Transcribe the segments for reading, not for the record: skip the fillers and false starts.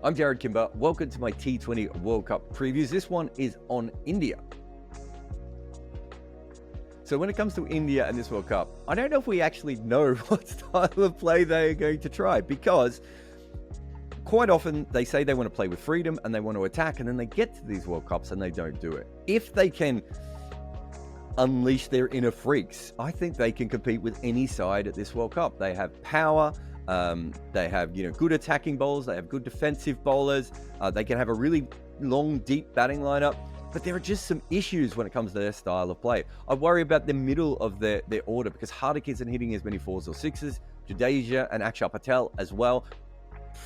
I'm Jarrod Kimber. Welcome to my T20 World Cup previews. This one is on India. So when it comes to India and this World Cup, I don't know if we actually know what style of play they are going to try, because quite often they say they want to play with freedom and they want to attack, and then they get to these World Cups and they don't do it. If they can unleash their inner freaks, I think they can compete with any side at this World Cup. They have power. They have, good attacking bowlers. They have good defensive bowlers. They can have a really long, deep batting lineup. But there are just some issues when it comes to their style of play. I worry about the middle of their order, because Hardik isn't hitting as many fours or sixes. Jadeja and Akshar Patel as well.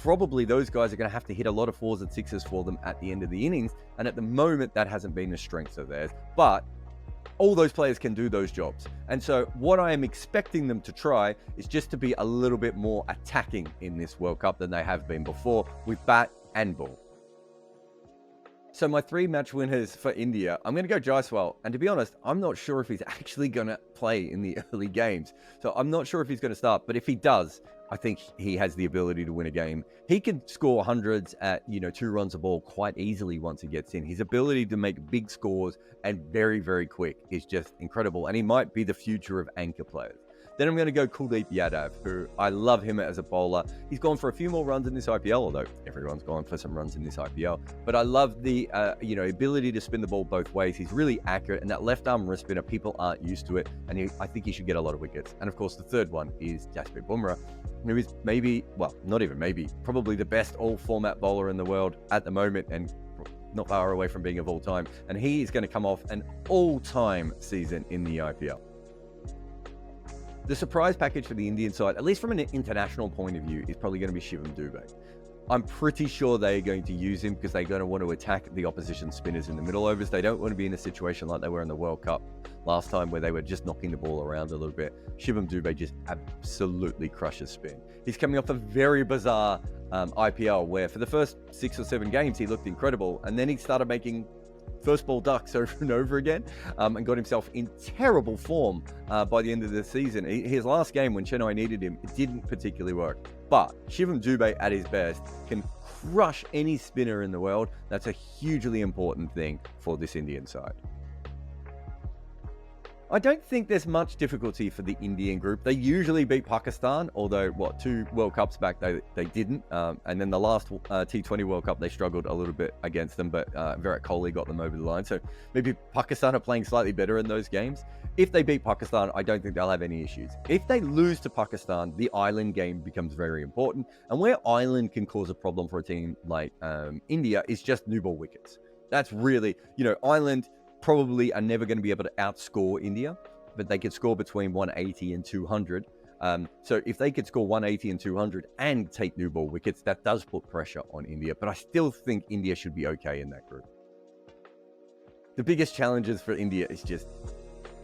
Probably those guys are going to have to hit a lot of fours and sixes for them at the end of the innings. And at the moment, that hasn't been a strength of theirs. But all those players can do those jobs. And so what I am expecting them to try is just to be a little bit more attacking in this World Cup than they have been before, with bat and ball. So my 3 match winners for India, I'm going to go Jaiswal. And to be honest, I'm not sure if he's actually going to play in the early games. So I'm not sure if he's going to start. But if he does, I think he has the ability to win a game. He can score hundreds at, 2 runs a ball quite easily once he gets in. His ability to make big scores and very, very quick is just incredible. And he might be the future of anchor players. Then I'm going to go Kuldeep Yadav, who I love him as a bowler. He's gone for a few more runs in this IPL, although everyone's gone for some runs in this IPL. But I love the, ability to spin the ball both ways. He's really accurate, and that left arm wrist spinner, people aren't used to it. And I think he should get a lot of wickets. And of course, the third one is Jasprit Bumrah, who is probably the best all-format bowler in the world at the moment, and not far away from being of all time. And he is going to come off an all-time season in the IPL. The surprise package for the Indian side, at least from an international point of view, is probably going to be Shivam Dube. I'm pretty sure they're going to use him because they're going to want to attack the opposition spinners in the middle overs. They don't want to be in a situation like they were in the World Cup last time, where they were just knocking the ball around a little bit. Shivam Dube just absolutely crushes spin. He's coming off a very bizarre IPL where for the first 6 or 7 games he looked incredible, and then he started making first ball ducks over and over again, and got himself in terrible form by the end of the season. His last game, when Chennai needed him, it didn't particularly work. But Shivam Dube at his best can crush any spinner in the world. That's a hugely important thing for this Indian side. I don't think there's much difficulty for the Indian group. They usually beat Pakistan, although 2 World Cups back they didn't. And then the last T20 World Cup they struggled a little bit against them, but Virat Kohli got them over the line. So maybe Pakistan are playing slightly better in those games. If they beat Pakistan, I don't think they'll have any issues. If they lose to Pakistan, the island game becomes very important. And where island can cause a problem for a team like India is just new ball wickets. That's really, Ireland probably are never going to be able to outscore India, but they could score between 180 and 200. So if they could score 180 and 200 and take new ball wickets, that does put pressure on India. But I still think India should be okay in that group. The biggest challenges for India is just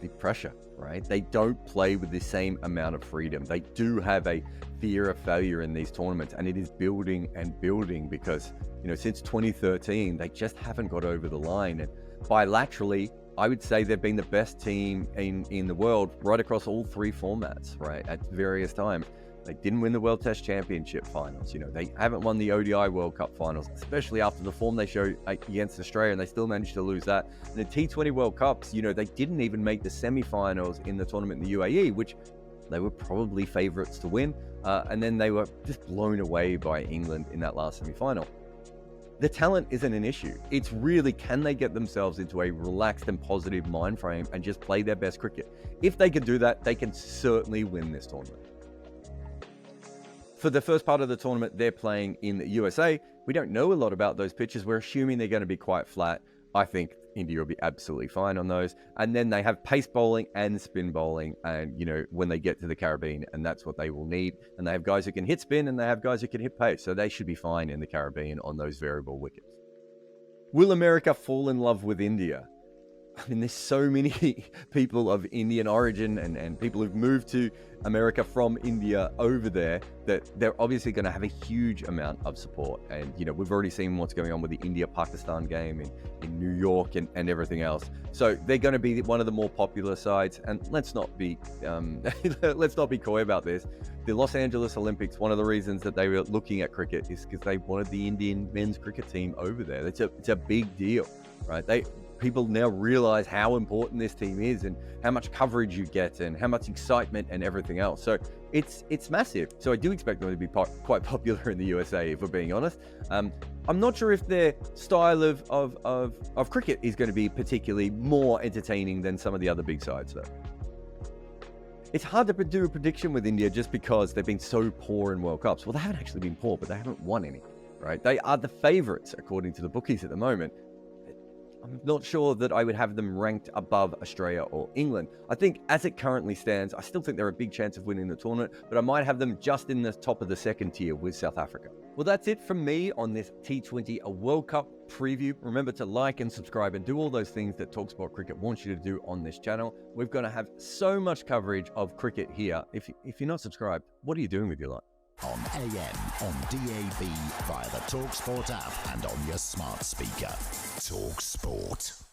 the pressure, right? They don't play with the same amount of freedom. They do have a fear of failure in these tournaments, and it is building and building because, since 2013, they just haven't got over the line. And bilaterally, I would say they've been the best team in the world right across all 3 formats, right, at various times. They didn't win the World Test Championship finals. They haven't won the ODI World Cup finals, especially after the form they showed against Australia, and they still managed to lose that. And the T20 World Cups, they didn't even make the semi-finals in the tournament in the UAE, which they were probably favourites to win. And then they were just blown away by England in that last semi-final. The talent isn't an issue. It's really, can they get themselves into a relaxed and positive mind frame and just play their best cricket? If they can do that, they can certainly win this tournament. For the first part of the tournament, they're playing in the USA. We don't know a lot about those pitches. We're assuming they're going to be quite flat. I think India will be absolutely fine on those. And then they have pace bowling and spin bowling, and when they get to the Caribbean, and that's what they will need. And they have guys who can hit spin, and they have guys who can hit pace, so they should be fine in the Caribbean on those variable wickets. Will America fall in love with India? I mean, there's so many people of Indian origin and people who've moved to America from India over there that they're obviously going to have a huge amount of support. And, you know, we've already seen what's going on with the India-Pakistan game in New York and everything else. So they're going to be one of the more popular sides. And let's not be coy about this. The Los Angeles Olympics, one of the reasons that they were looking at cricket is because they wanted the Indian men's cricket team over there. It's a big deal, right? People now realize how important this team is and how much coverage you get and how much excitement and everything else. So it's massive. So I do expect them to be quite popular in the USA, if we're being honest. I'm not sure if their style of cricket is going to be particularly more entertaining than some of the other big sides, though. It's hard to do a prediction with India just because they've been so poor in World Cups. Well, they haven't actually been poor, but they haven't won any, right? They are the favorites, according to the bookies at the moment. I'm not sure that I would have them ranked above Australia or England. I think as it currently stands, I still think they're a big chance of winning the tournament, but I might have them just in the top of the second tier with South Africa. Well, that's it from me on this T20 World Cup preview. Remember to like and subscribe and do all those things that talkSPORT Cricket wants you to do on this channel. We're going to have so much coverage of cricket here. If you're not subscribed, what are you doing with your life? On AM, on DAB, via the talkSPORT app and on your smart speaker. talkSPORT.